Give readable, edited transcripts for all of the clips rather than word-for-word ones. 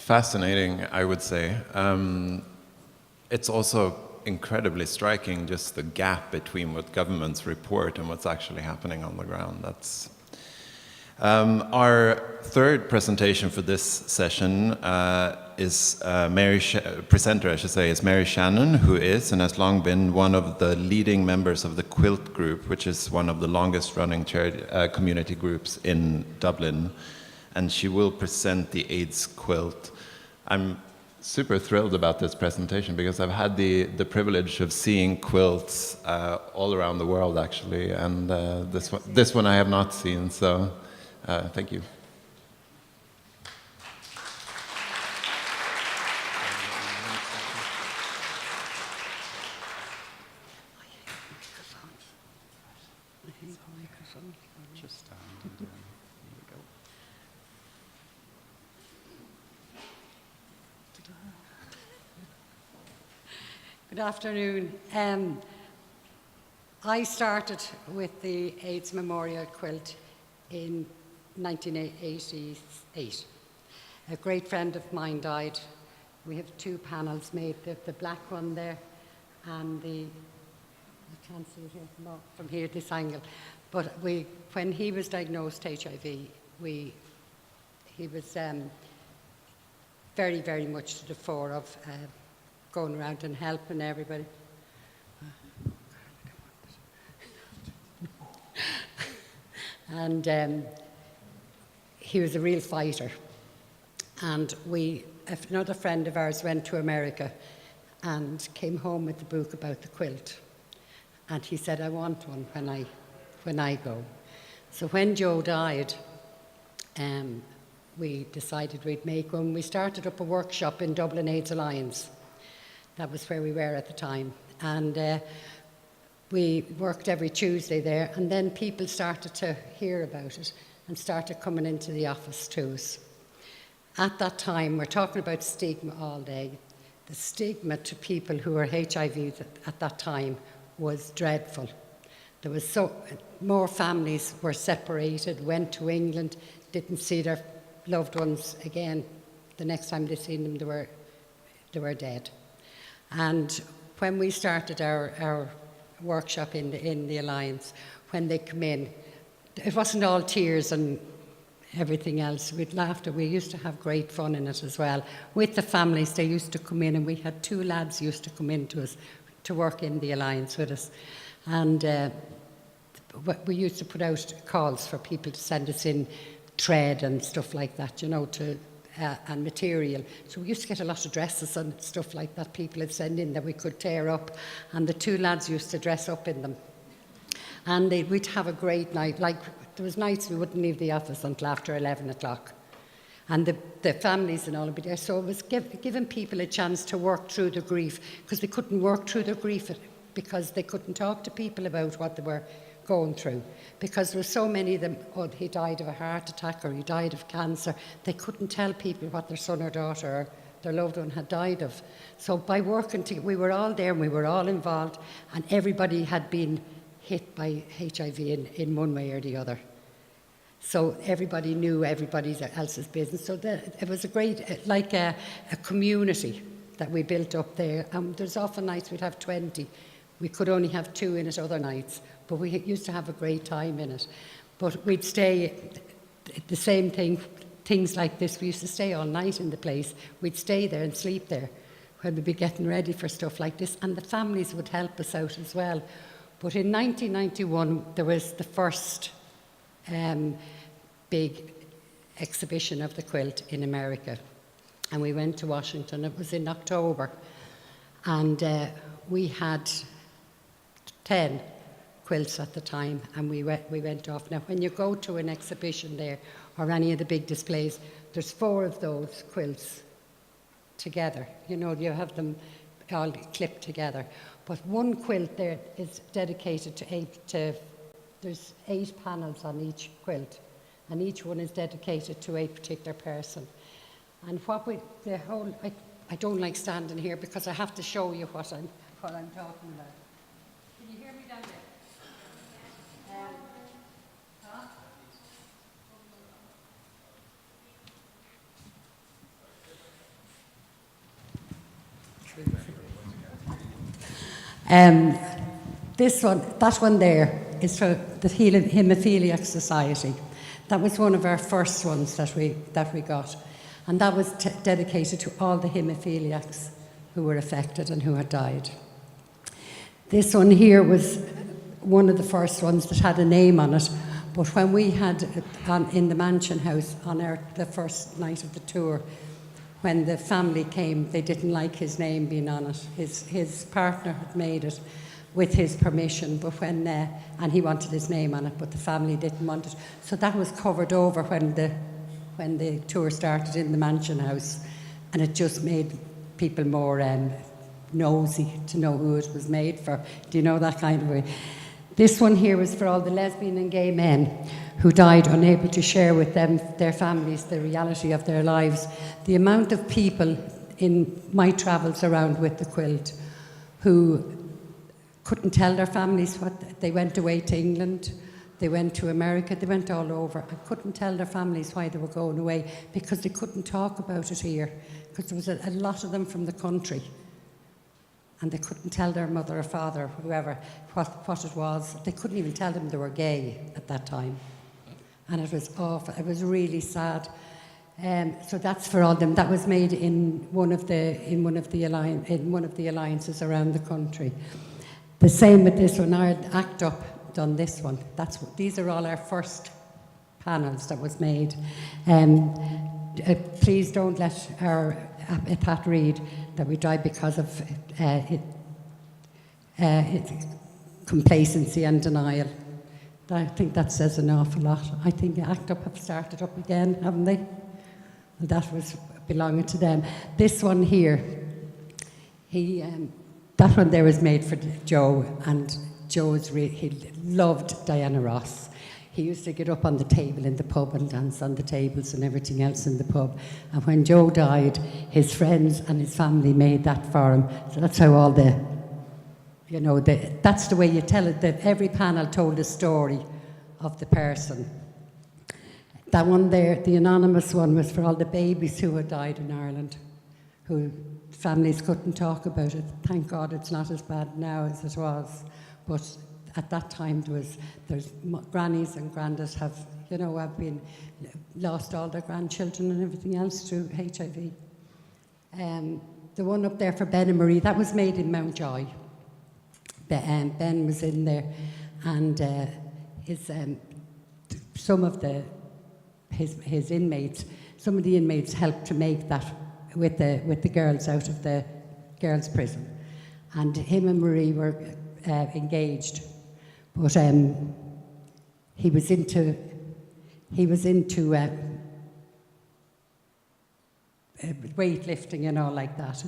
fascinating, I would say. It's also incredibly striking, just the gap between what governments report and what's actually happening on the ground. That's our third presentation for this session is presenter, I should say, is Mary Shannon, who is and has long been one of the leading members of the Quilt group, which is one of the longest running charity, community groups in Dublin. And she will present the AIDS quilt. I'm super thrilled about this presentation because I've had the privilege of seeing quilts all around the world, actually, and this one I have not seen, so thank you. Good afternoon. I started with the AIDS Memorial Quilt in 1988. A great friend of mine died. We have two panels made, the black one there and I can't see it here, from here, this angle. But when he was diagnosed HIV, he was very, very much to the fore of going around and helping everybody. And he was a real fighter. And another friend of ours went to America and came home with a book about the quilt. And he said, I want one when I go. So when Joe died, we decided we'd make one. We started up a workshop in Dublin AIDS Alliance. That was where we were at the time. And we worked every Tuesday there, and then people started to hear about it and started coming into the office to us. At that time, we're talking about stigma all day. The stigma to people who were HIV at that time was dreadful. There was more families were separated, went to England, didn't see their loved ones again. The next time they seen them, they were dead. And when we started our workshop in the Alliance, when they come in, it wasn't all tears and everything else. We'd laughter. We used to have great fun in it as well. With the families, they used to come in, and we had two lads used to come in to us to work in the Alliance with us. And we used to put out calls for people to send us in thread and stuff like that, and material. So we used to get a lot of dresses and stuff like that people would send in that we could tear up, and the two lads used to dress up in them. And we'd have a great night. Like, there was nights we wouldn't leave the office until after 11 o'clock. And the families and all would be there. So it was giving people a chance to work through the grief, because they couldn't work through their grief because they couldn't talk to people about what they were going through, because there were so many of them, he died of a heart attack or he died of cancer. They couldn't tell people what their son or daughter or their loved one had died of. So by working together, we were all there and we were all involved, and everybody had been hit by HIV in one way or the other. So everybody knew everybody else's business. So it was a great, like a community that we built up there. There's often nights we'd have 20. We could only have 2 in it other nights, but we used to have a great time in it. But we'd stay, the same thing, things like this, we used to stay all night in the place. We'd stay there and sleep there when we'd be getting ready for stuff like this, and the families would help us out as well. But in 1991, there was the first big exhibition of the quilt in America, and we went to Washington. It was in October, and we had 10 quilts at the time, and we went off. Now, when you go to an exhibition there, or any of the big displays, there's 4 of those quilts together. You have them all clipped together. But one quilt there is dedicated there's 8 panels on each quilt, and each one is dedicated to a particular person. And I don't like standing here because I have to show you what I'm talking about. Can you hear me down there? That one there is for the Hemophilia Society. That was one of our first ones that we got, and that was dedicated to all the haemophiliacs who were affected and who had died. This one here was one of the first ones that had a name on it, but when we had in the Mansion House on the first night of the tour, when the family came, they didn't like his name being on it. His partner had made it with his permission, but and he wanted his name on it, but the family didn't want it. So that was covered over when the tour started in the Mansion House, and it just made people more nosy to know who it was made for. Do you know, that kind of way? This one here was for all the lesbian and gay men who died unable to share with their families the reality of their lives. The amount of people in my travels around with the quilt who couldn't tell their families what they went away to England, they went to America, they went all over, and couldn't tell their families why they were going away because they couldn't talk about it here, because there was a lot of them from the country, and they couldn't tell their mother or father or whoever what it was. They couldn't even tell them they were gay at that time, and it was awful. It was really sad. So that's for all them. That was made in one of the alliances around the country. The same with this one. Our ACT UP done this one. These are all our first panels that was made. Please don't let our Pat read that we died because of complacency and denial. I think that says an awful lot. I think ACT UP have started up again, haven't they? Well, that was belonging to them. This one here, that one there was made for Joe, and he loved Diana Ross. He used to get up on the table in the pub and dance on the tables and everything else in the pub. And when Joe died, his friends and his family made that for him. So that's how all that's the way you tell it, that every panel told a story of the person. That one there, the anonymous one, was for all the babies who had died in Ireland, who families couldn't talk about it. Thank God it's not as bad now as it was. But at that time, there's grannies and grandads have been lost all their grandchildren and everything else through HIV. The one up there for Ben and Marie, that was made in Mountjoy. Ben was in there, and some of the inmates helped to make that with the girls out of the girls' prison, and him and Marie were engaged, but he was into weightlifting and all like that,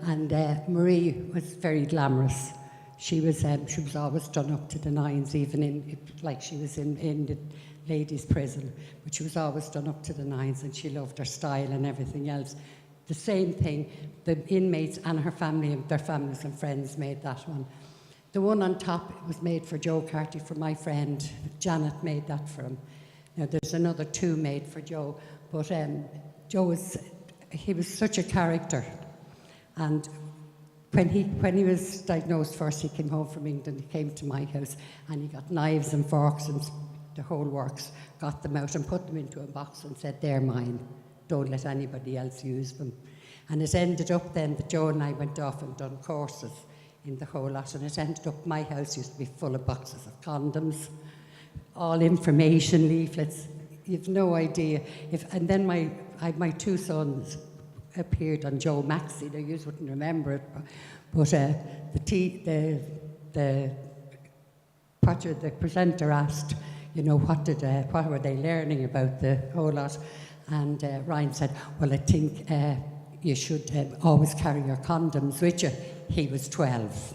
and Marie was very glamorous. She was always done up to the nines, even she was in the ladies' prison, but she was always done up to the nines, and she loved her style and everything else. The same thing, the inmates and her family and their families and friends made that one. The one on top was made for Joe Carty, for my friend. Janet made that for him. Now there's another two made for Joe, but Joe was such a character, and when he was diagnosed first, he came home from England, he came to my house, and he got knives and forks and the whole works, got them out and put them into a box and said, "They're mine, don't let anybody else use them." And it ended up then that Joe and I went off and done courses in the whole lot, and it ended up my house used to be full of boxes of condoms, all information leaflets. You've no idea. And then my two sons appeared on Joe Maxey. Now, you wouldn't remember it, but the presenter asked, what were they learning about the whole lot? And Ryan said, "Well, I think you should always carry your condoms with you." He was 12,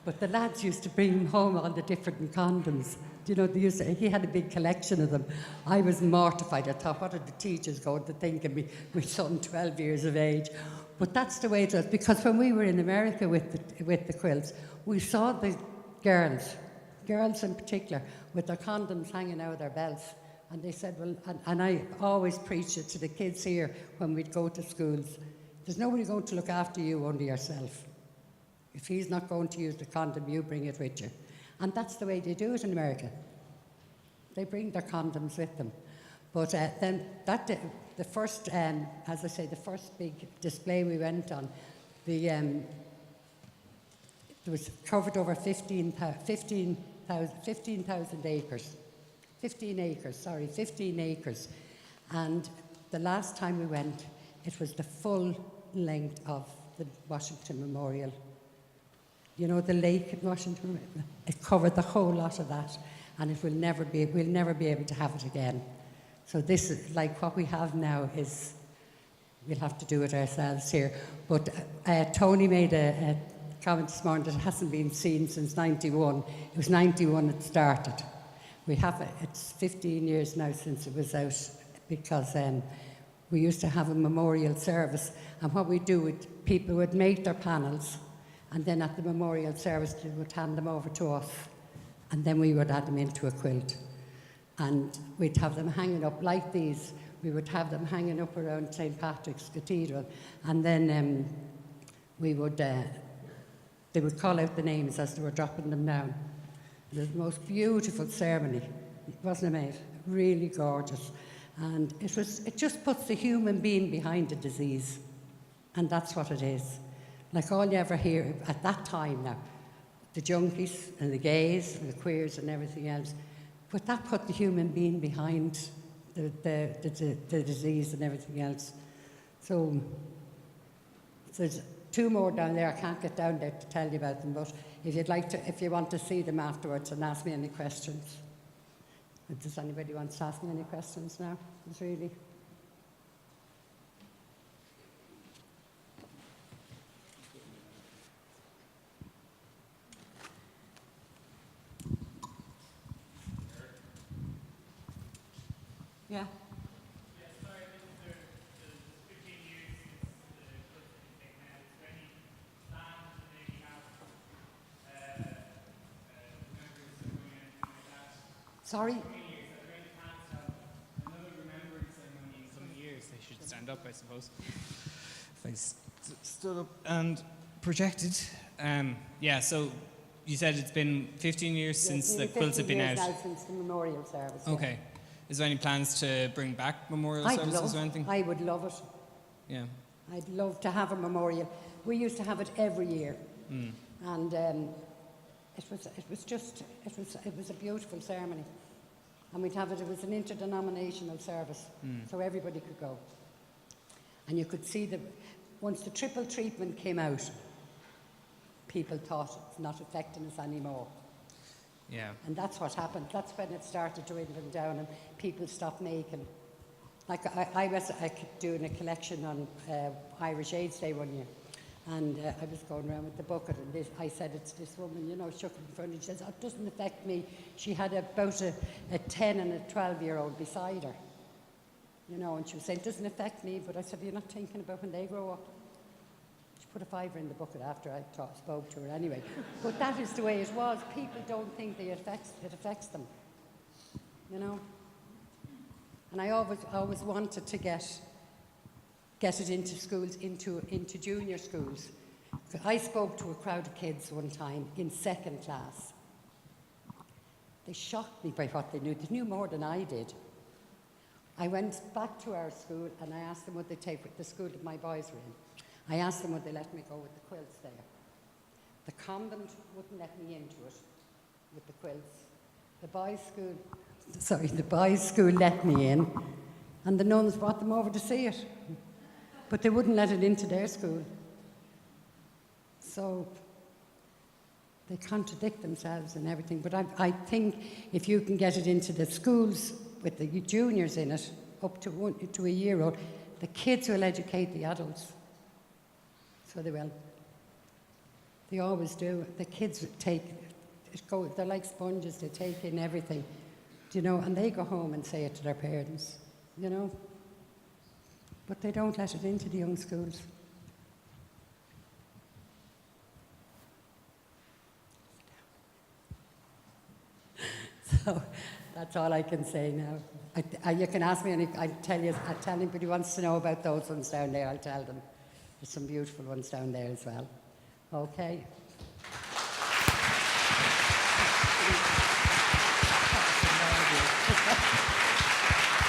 but the lads used to bring him home all the different condoms. He had a big collection of them. I was mortified. I thought, what are the teachers going to think of me, my son 12 years of age? But that's the way it was, because when we were in America with the quilts, we saw the girls in particular, with their condoms hanging out of their belts, And they said, well, and I always preach it to the kids here when we'd go to schools. There's nobody going to look after you under yourself. If he's not going to use the condom, you bring it with you. And that's the way they do it in America. They bring their condoms with them. But then that day, the first, as I say, the first big display we went on, there was covered over 15,000 acres. 15 acres. And the last time we went, it was the full length of the Washington Memorial. You know, the lake in Washington, it covered the whole lot of that, and we'll never be able to have it again. So this is like what we have now is, we'll have to do it ourselves here. But Tony made a comment this morning that it hasn't been seen since 91. It was 91 it started. It's 15 years now since it was out, because we used to have a memorial service, and what we do, people would make their panels, and then at the memorial service they would hand them over to us, and then we would add them into a quilt. And we'd have them hanging up like these. We would have them hanging up around St. Patrick's Cathedral, and then they would call out the names as they were dropping them down. It was the most beautiful ceremony, wasn't it, mate? Really gorgeous. And it just puts the human being behind the disease. And that's what it is. Like all you ever hear at that time now, the junkies and the gays and the queers and everything else, but that put the human being behind the disease and everything else. So there's 2 more down there. I can't get down there to tell you about them, but if you want to see them afterwards and ask me any questions. Does anybody want to ask me any questions now? It's really... Yeah. Sorry, the 15 years since the quilt has been taken out. Is there any plans to maybe have remembrance ceremony or anything like that? Sorry? Are there any plans to have another remembrance ceremony in some years? They should stand up, I suppose. If they stood up and projected. So you said it's been 15 years since the quilts have been out. Now since the memorial service. Okay. Yeah. Is there any plans to bring back memorial services or anything? I would love it. Yeah. I'd love to have a memorial. We used to have it every year, and it was a beautiful ceremony, and we'd have it. It was an interdenominational service, so everybody could go, and you could see once the triple treatment came out, people thought it's not affecting us anymore. Yeah. And that's what happened. That's when it started dwindling down and people stopped making. Like I was doing a collection on Irish AIDS Day one year, and I was going around with the bucket, and I said, it's this woman, shook it in front, and she says, oh, it doesn't affect me. She had about a 10 and a 12-year-old beside her, and she was saying, it doesn't affect me, but I said, you're not thinking about when they grow up. She put a $5 in the bucket after I spoke to her anyway. But that is the way it was. People don't think it affects them, And I always wanted to get it into schools, into junior schools. I spoke to a crowd of kids one time in 2nd class. They shocked me by what they knew. They knew more than I did. I went back to our school and I asked them would they take the school that my boys were in. I asked them would they let me go with the quilts there. The convent wouldn't let me into it with the quilts. The boys' school let me in, and the nuns brought them over to see it. But they wouldn't let it into their school. So they contradict themselves and everything. But I think if you can get it into the schools with the juniors in it, up to a year old, the kids will educate the adults. So they will. They always do. The kids they're like sponges, they take in everything, and they go home and say it to their parents, But they don't let it into the young schools. So That's all I can say now. You can ask me, and I'll tell anybody who wants to know about those ones down there, I'll tell them. There's some beautiful ones down there as well. Okay.